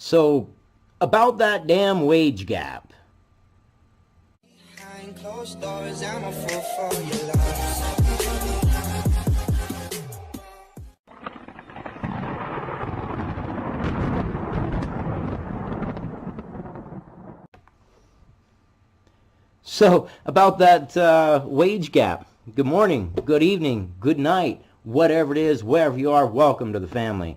So, about that damn wage gap. Behind closed doors, I'm a fool for your love. So, about that wage gap. Good morning, good evening, good night, whatever it is, wherever you are, welcome to the family.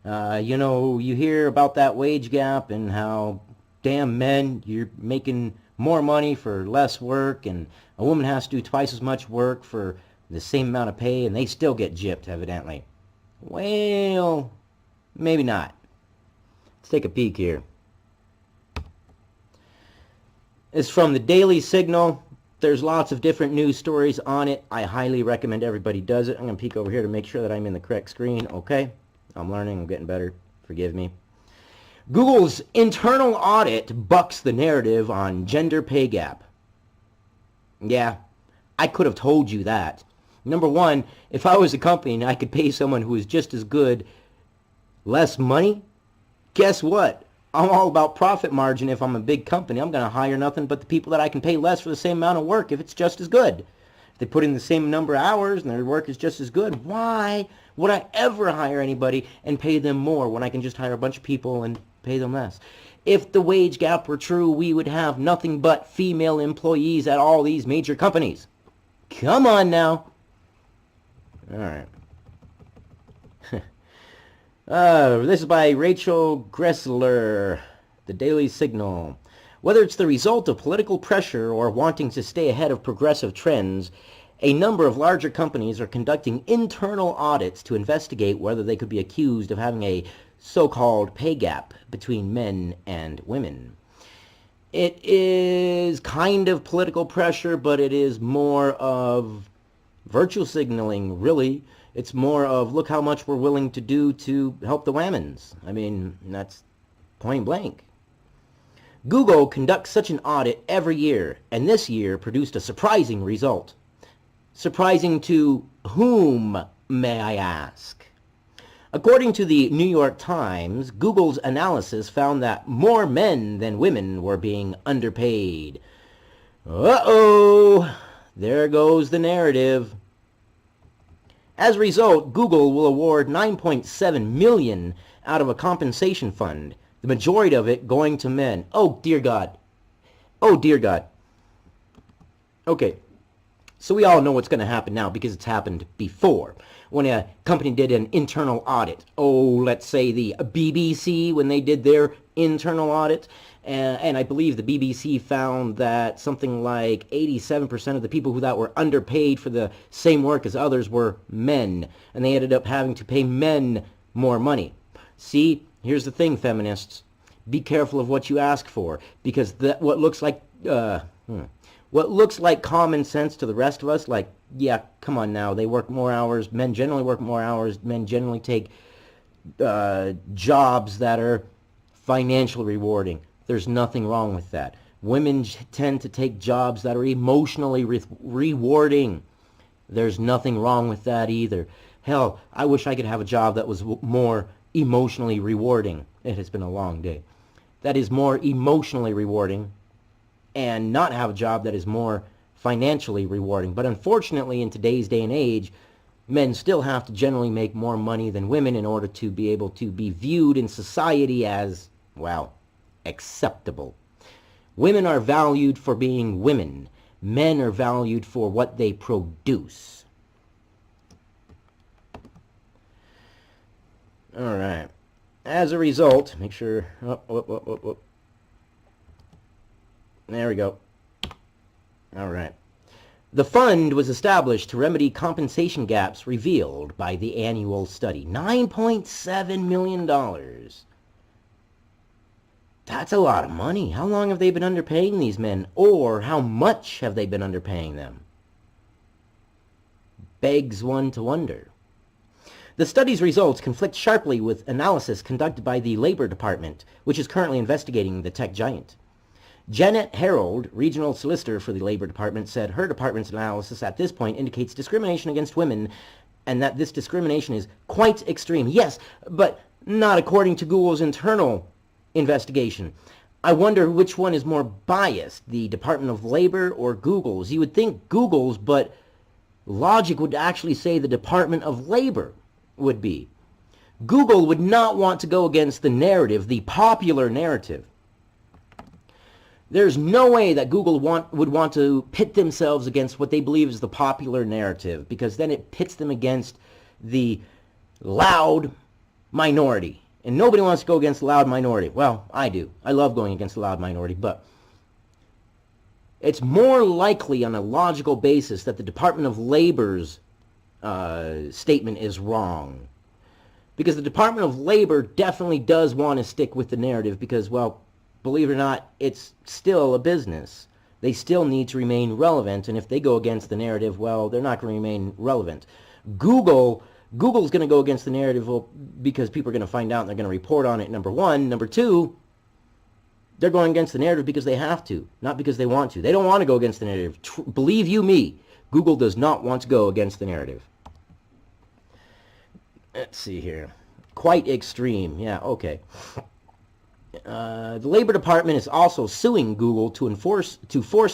You hear about that wage gap and how, damn men, you're making more money for less work, and a woman has to do twice as much work for the same amount of pay, and they still get gypped, evidently. Well, maybe not. Let's take a peek here. It's from the Daily Signal. There's lots of different news stories on it. I highly recommend everybody does it. I'm going to peek over here to make sure that I'm in the correct screen. Okay, I'm learning. I'm getting better. Forgive me. Google's internal audit bucks the narrative on gender pay gap. Yeah, I could have told you that. Number one, if I was a company and I could pay someone who is just as good less money, guess what? I'm all about profit margin. If I'm a big company, I'm going to hire nothing but the people that I can pay less for the same amount of work if it's just as good. If they put in the same number of hours and their work is just as good, why would I ever hire anybody and pay them more when I can just hire a bunch of people and pay them less? If the wage gap were true, we would have nothing but female employees at all these major companies. Come on now. All right. This is by Rachel Gressler, The Daily Signal. Whether it's the result of political pressure or wanting to stay ahead of progressive trends, a number of larger companies are conducting internal audits to investigate whether they could be accused of having a so-called pay gap between men and women. It is kind of political pressure, but it is more of virtue signaling, really. It's more of, look how much we're willing to do to help the women's. I mean, that's point blank. Google conducts such an audit every year, and this year produced a surprising result. Surprising to whom, may I ask? According to the New York Times, Google's analysis found that more men than women were being underpaid. Uh-oh! There goes the narrative. As a result, Google will award $9.7 million out of a compensation fund, the majority of it going to men. Oh, dear God. Oh, dear God. Okay, so we all know what's going to happen now because it's happened before. When a company did an internal audit, let's say the BBC, when they did their internal audit, and I believe the BBC found that something like 87% of the people that were underpaid for the same work as others were men, and they ended up having to pay men more money. See, here's the thing, feminists. Be careful of what you ask for, because what looks like common sense to the rest of us, like, yeah, come on now, they work more hours, men generally work more hours, men generally take jobs that are financially rewarding. There's nothing wrong with that. Women tend to take jobs that are emotionally rewarding. There's nothing wrong with that either. Hell, I wish I could have a job that was more emotionally rewarding. It has been a long day. That is more emotionally rewarding, and not have a job that is more financially rewarding. But unfortunately, in today's day and age, men still have to generally make more money than women in order to be able to be viewed in society as, well, acceptable. Women are valued for being women. Men are valued for what they produce. All right. As a result, make sure... There we go. All right. The fund was established to remedy compensation gaps revealed by the annual study. $9.7 million. That's a lot of money. How long have they been underpaying these men? Or how much have they been underpaying them? Begs one to wonder. The study's results conflict sharply with analysis conducted by the Labor Department, which is currently investigating the tech giant. Janet Harold, regional solicitor for the Labor Department, said her department's analysis at this point indicates discrimination against women and that this discrimination is quite extreme. Yes, but not according to Google's internal investigation. I wonder which one is more biased, the Department of Labor or Google's. You would think Google's, but logic would actually say the Department of Labor would be. Google would not want to go against the narrative, the popular narrative. There's no way that Google would want to pit themselves against what they believe is the popular narrative, because then it pits them against the loud minority. And nobody wants to go against the loud minority. Well, I do. I love going against the loud minority, but it's more likely on a logical basis that the Department of Labor's statement is wrong. Because the Department of Labor definitely does want to stick with the narrative because, well, believe it or not, it's still a business. They still need to remain relevant, and if they go against the narrative, well, they're not going to remain relevant. Google's going to go against the narrative because people are going to find out and they're going to report on it, number one. Number two, they're going against the narrative because they have to, not because they want to. They don't want to go against the narrative. Believe you me, Google does not want to go against the narrative. Let's see here. Quite extreme. Yeah, okay. The Labor Department is also suing Google to force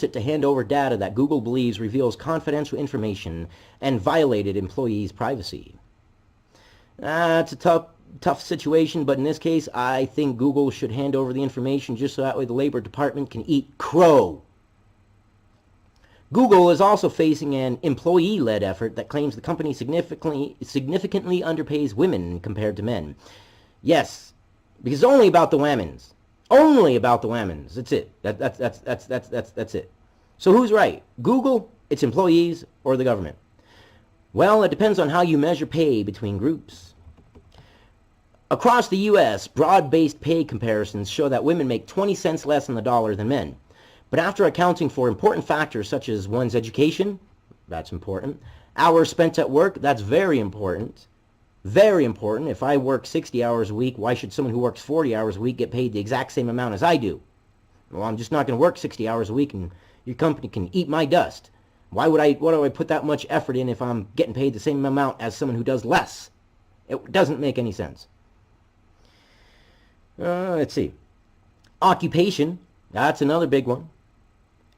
it to hand over data that Google believes reveals confidential information and violated employees' privacy. It's a tough situation, but in this case, I think Google should hand over the information just so that way the Labor Department can eat crow. Google is also facing an employee-led effort that claims the company significantly underpays women compared to men. Yes, because it's only about the women's. Only about the women's. That's it. That's it. So who's right? Google, its employees, or the government? Well, it depends on how you measure pay between groups. Across the U.S., broad-based pay comparisons show that women make 20 cents less on the dollar than men. But after accounting for important factors such as one's education, that's important, hours spent at work, that's very important. Very important. If I work 60 hours a week, why should someone who works 40 hours a week get paid the exact same amount as I do? Well, I'm just not going to work 60 hours a week and your company can eat my dust. Why do I put that much effort in if I'm getting paid the same amount as someone who does less? It doesn't make any sense. Let's see. Occupation, that's another big one.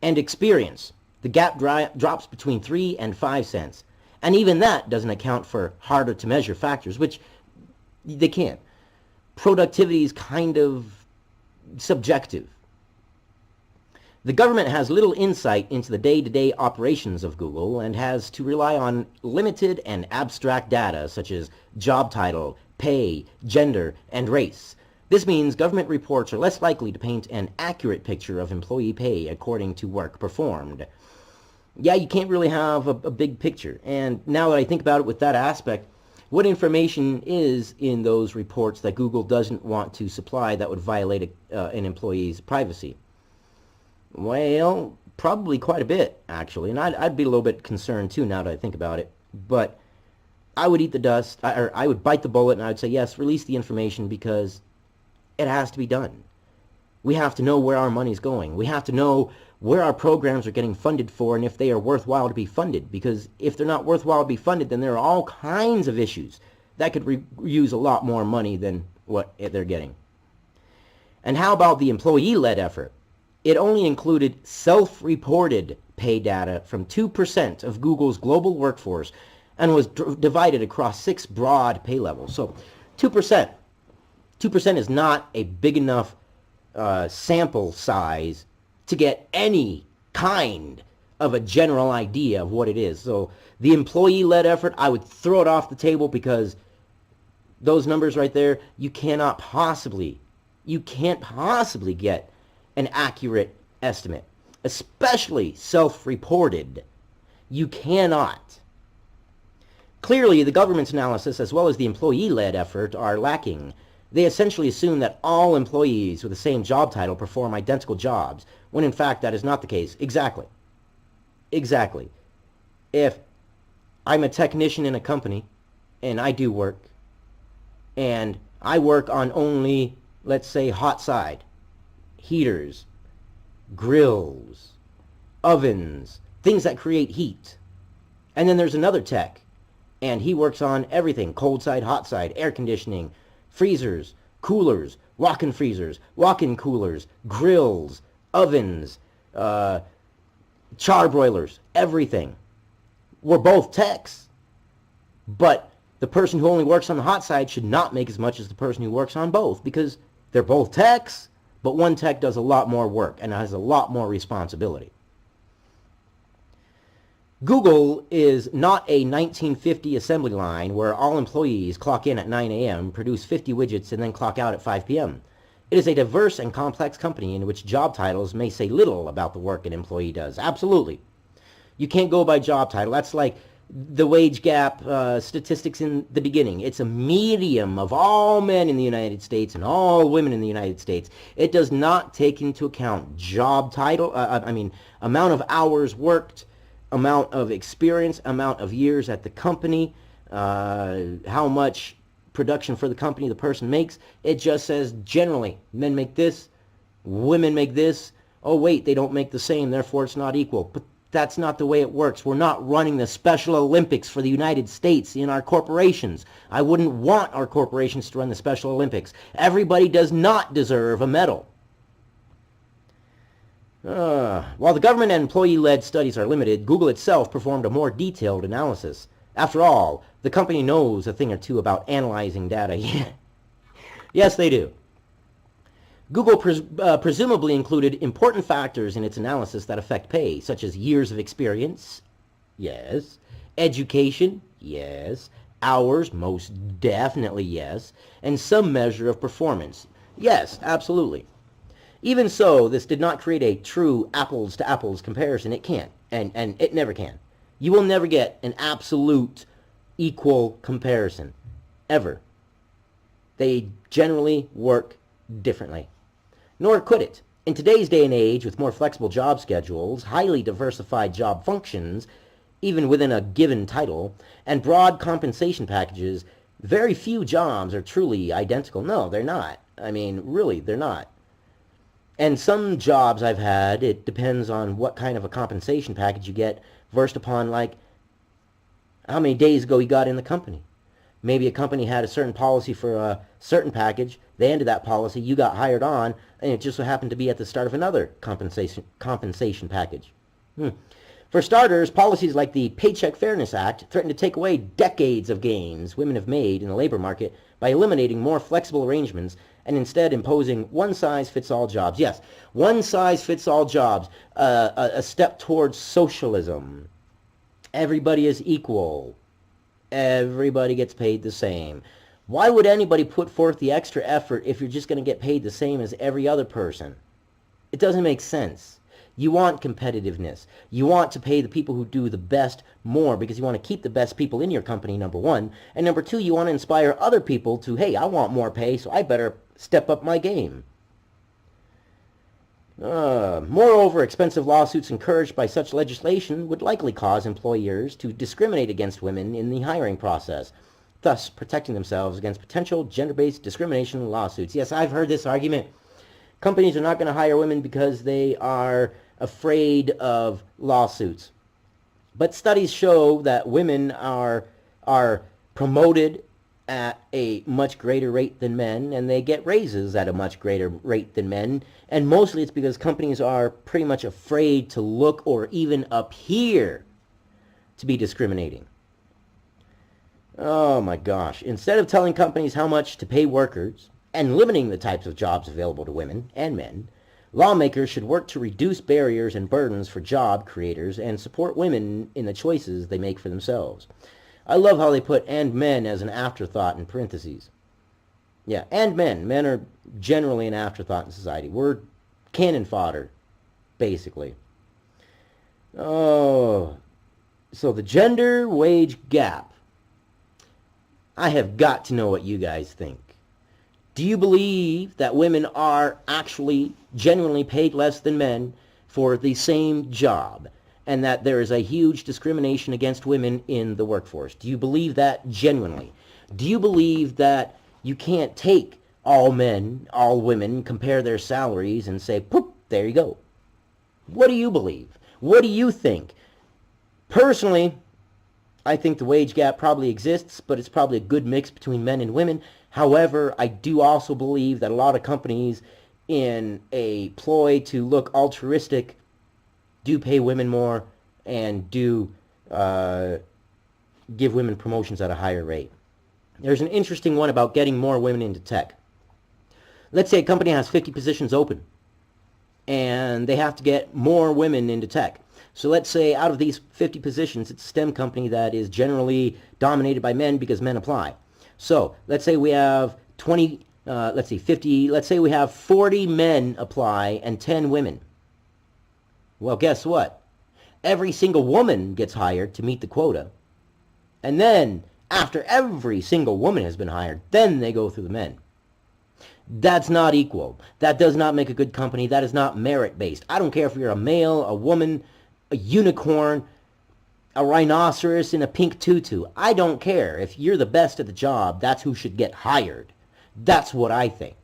And experience. The gap drops between 3 and 5 cents. And even that doesn't account for harder to measure factors, which they can't. Productivity is kind of subjective. The government has little insight into the day-to-day operations of Google and has to rely on limited and abstract data such as job title, pay, gender, and race. This means government reports are less likely to paint an accurate picture of employee pay according to work performed. Yeah, you can't really have a big picture. And now that I think about it with that aspect, what information is in those reports that Google doesn't want to supply that would violate an employee's privacy? Well, probably quite a bit, actually. And I'd be a little bit concerned, too, now that I think about it. But I would eat the dust, or I would bite the bullet, and I would say, yes, release the information because it has to be done. We have to know where our money's going. We have to know where our programs are getting funded for and if they are worthwhile to be funded. Because if they're not worthwhile to be funded, then there are all kinds of issues that could use a lot more money than what they're getting. And how about the employee-led effort? It only included self-reported pay data from 2% of Google's global workforce and was divided across 6 broad pay levels. So 2%. 2% is not a big enough sample size to get any kind of a general idea of what it is. So the employee-led effort, I would throw it off the table because those numbers right there, you can't possibly get an accurate estimate, especially self-reported. You cannot. Clearly, the government's analysis as well as the employee-led effort are lacking. They essentially assume that all employees with the same job title perform identical jobs, when in fact that is not the case. Exactly. If I'm a technician in a company, and I do work, and I work on only, let's say, hot side, heaters, grills, ovens, things that create heat. And then there's another tech, and he works on everything, cold side, hot side, air conditioning, freezers, coolers, walk-in freezers, walk-in coolers, grills, ovens, charbroilers, everything. We're both techs, but the person who only works on the hot side should not make as much as the person who works on both, because they're both techs, but one tech does a lot more work and has a lot more responsibility. Google is not a 1950 assembly line where all employees clock in at 9 a.m., produce 50 widgets, and then clock out at 5 p.m. It is a diverse and complex company in which job titles may say little about the work an employee does. Absolutely. You can't go by job title. That's like the wage gap statistics in the beginning. It's a medium of all men in the United States and all women in the United States. It does not take into account job title, amount of hours worked, amount of experience, amount of years at the company, how much production for the company the person makes. It just says generally, men make this, women make this. Oh wait, they don't make the same, therefore it's not equal. But that's not the way it works. We're not running the Special Olympics for the United States in our corporations. I wouldn't want our corporations to run the Special Olympics. Everybody does not deserve a medal. While the government and employee-led studies are limited, Google itself performed a more detailed analysis. After all, the company knows a thing or two about analyzing data. Yes, they do. Google presumably included important factors in its analysis that affect pay, such as years of experience, yes, education, yes, hours, most definitely yes, and some measure of performance, yes, absolutely. Even so, this did not create a true apples-to-apples comparison. It can't, and it never can. You will never get an absolute equal comparison, ever. They generally work differently. Nor could it. In today's day and age, with more flexible job schedules, highly diversified job functions, even within a given title, and broad compensation packages, very few jobs are truly identical. No, they're not. I mean, really, they're not. And some jobs I've had, it depends on what kind of a compensation package you get, versed upon, like, how many days ago you got in the company. Maybe a company had a certain policy for a certain package, they ended that policy, you got hired on, and it just so happened to be at the start of another compensation package. For starters, policies like the Paycheck Fairness Act threaten to take away decades of gains women have made in the labor market by eliminating more flexible arrangements and instead imposing one-size-fits-all jobs. Yes, one-size-fits-all jobs, a step towards socialism. Everybody is equal. Everybody gets paid the same. Why would anybody put forth the extra effort if you're just going to get paid the same as every other person? It doesn't make sense. You want competitiveness. You want to pay the people who do the best more because you want to keep the best people in your company, number one. And number two, you want to inspire other people to, hey, I want more pay, so I better step up my game. Moreover, expensive lawsuits encouraged by such legislation would likely cause employers to discriminate against women in the hiring process, thus protecting themselves against potential gender-based discrimination lawsuits. Yes, I've heard this argument. Companies are not going to hire women because they are afraid of lawsuits. But studies show that women are promoted at a much greater rate than men, and they get raises at a much greater rate than men. And mostly it's because companies are pretty much afraid to look or even appear to be discriminating. Oh my gosh. Instead of telling companies how much to pay workers and limiting the types of jobs available to women and men, lawmakers should work to reduce barriers and burdens for job creators and support women in the choices they make for themselves. I love how they put "and men" as an afterthought in parentheses. Yeah, and men. Men are generally an afterthought in society. We're cannon fodder, basically. Oh, so the gender wage gap. I have got to know what you guys think. Do you believe that women are actually genuinely paid less than men for the same job, and that there is a huge discrimination against women in the workforce? Do you believe that genuinely? Do you believe that you can't take all men, all women, compare their salaries and say, poop, there you go? What do you believe? What do you think? Personally, I think the wage gap probably exists, but it's probably a good mix between men and women. However, I do also believe that a lot of companies, in a ploy to look altruistic, do pay women more and do give women promotions at a higher rate. There's an interesting one about getting more women into tech. Let's say a company has 50 positions open and they have to get more women into tech. So let's say out of these 50 positions, it's a STEM company that is generally dominated by men because men apply. So let's say we have 50, let's say we have 40 men apply and 10 women. Well, guess what? Every single woman gets hired to meet the quota. And then, after every single woman has been hired, then they go through the men. That's not equal. That does not make a good company. That is not merit-based. I don't care if you're a male, a woman, a unicorn, a rhinoceros in a pink tutu. I don't care. If you're the best at the job, that's who should get hired. That's what I think.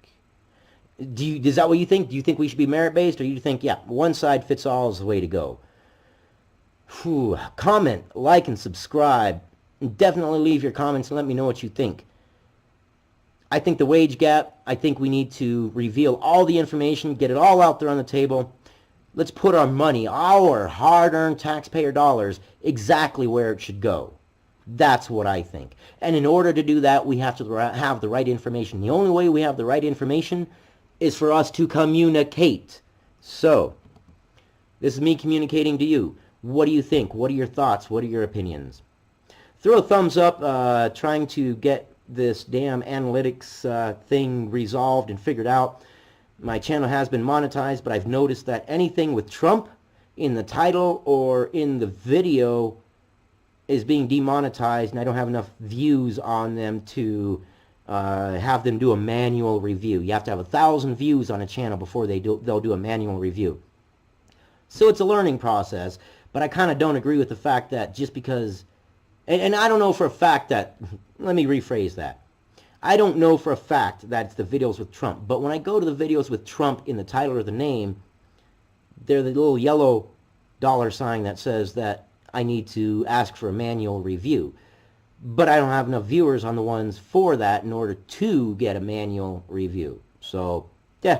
Is that what you think? Do you think we should be merit-based, or do you think, yeah, one size fits all is the way to go? Comment, like, and subscribe. And definitely leave your comments and let me know what you think. I think the wage gap, I think we need to reveal all the information, get it all out there on the table. Let's put our money, our hard-earned taxpayer dollars, exactly where it should go. That's what I think. And in order to do that, we have to have the right information. The only way we have the right information is for us to communicate. So, this is me communicating to you. What do you think? What are your thoughts? What are your opinions? Throw a thumbs up, trying to get this damn analytics thing resolved and figured out. My channel has been monetized, but I've noticed that anything with Trump in the title or in the video is being demonetized, and I don't have enough views on them to have them do a manual review. You have to have 1,000 views on a channel before they'll do a manual review. So it's a learning process, but I kind of don't agree with the fact that just because... And I don't know for a fact that... Let me rephrase that. I don't know for a fact that it's the videos with Trump, but when I go to the videos with Trump in the title or the name, they're the little yellow $sign that says that I need to ask for a manual review. But I don't have enough viewers on the ones for that in order to get a manual review. So, yeah,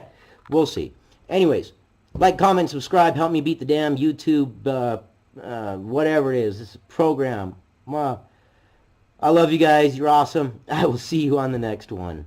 we'll see. Anyways, like, comment, subscribe, help me beat the damn YouTube, whatever it is, this program. I love you guys. You're awesome. I will see you on the next one.